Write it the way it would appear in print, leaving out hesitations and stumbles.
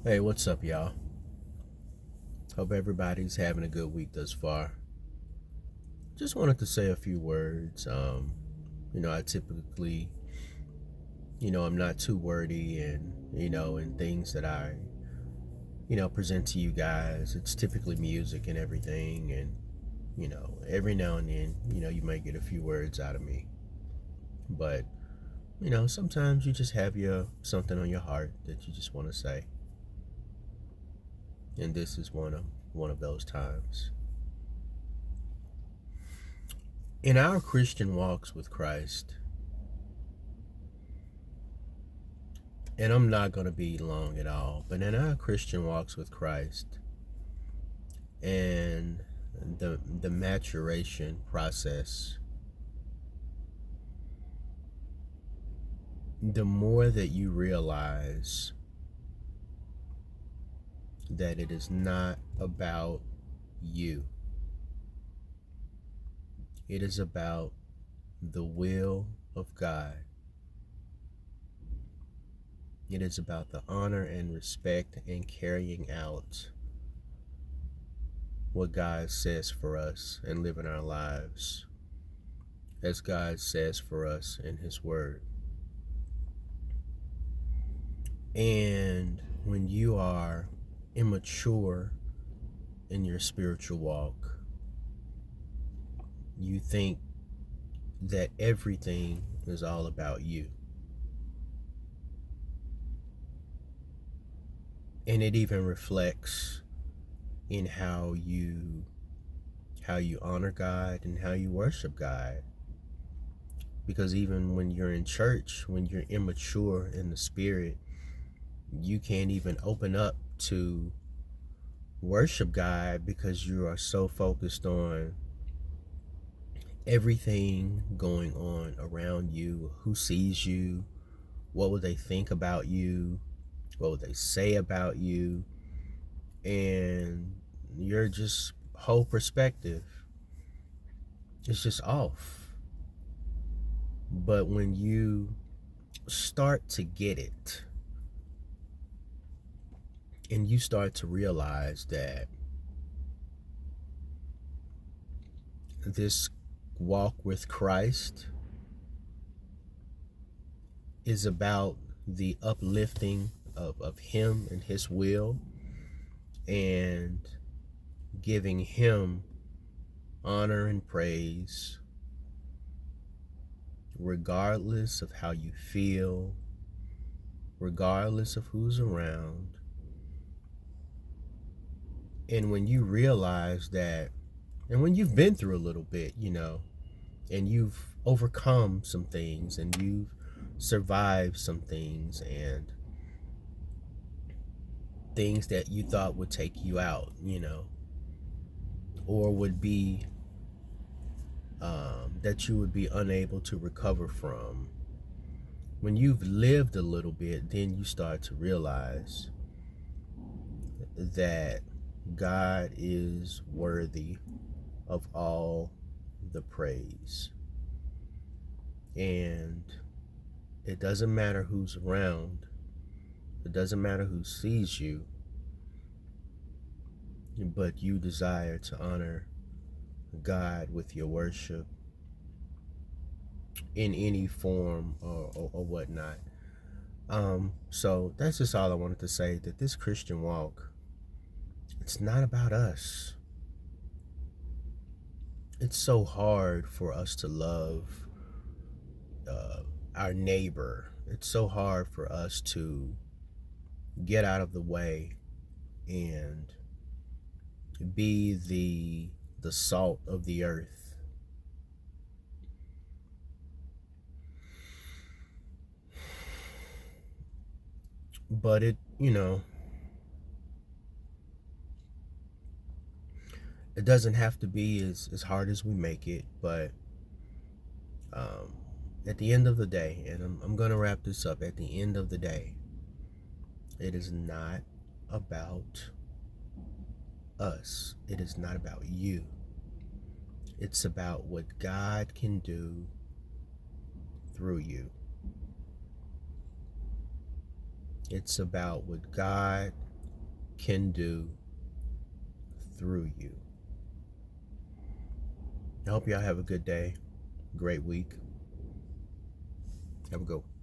Hey, what's up, y'all? Hope everybody's having a good week thus far. Just wanted to say a few words. I typically, I'm not too wordy and, in things that I, present to you guys. It's typically music and everything. And, every now and then, you might get a few words out of me. But, sometimes you just have something on your heart that you just want to say. And this is one of those times. In our Christian walks with Christ, and I'm not going to be long at all, but in our Christian walks with Christ and the maturation process, the more that you realize that it is not about you, it is about the will of God. It is about the honor and respect and carrying out what God says for us and living our lives as God says for us in His Word. And when you are immature in your spiritual walk, you think that everything is all about you. And it even reflects in how you honor God and how you worship God. Because even when you're in church, when you're immature in the spirit, you can't even open up to worship God because you are so focused on everything going on around you. Who sees you? What will they think about you? What will they say about you? And your just whole perspective is just off. But when you start to get it and you start to realize that this walk with Christ is about the uplifting of Him and His will and giving Him honor and praise regardless of how you feel, regardless of who's around. And when you realize that, and when you've been through a little bit, and you've overcome some things and you've survived some things and things that you thought would take you out, or would be that you would be unable to recover from. When you've lived a little bit, then you start to realize that God is worthy of all the praise. And it doesn't matter who's around, it doesn't matter who sees you, but you desire to honor God with your worship in any form or whatnot. So that's just all I wanted to say, that this Christian walk, it's not about us. It's so hard for us to love our neighbor. It's so hard for us to get out of the way and be the salt of the earth. But it doesn't have to be as hard as we make it. But at the end of the day, and I'm going to wrap this up, at the end of the day, it is not about us. It is not about you. It's about what God can do through you. It's about what God can do through you. I hope y'all have a good day, great week. Have a good one.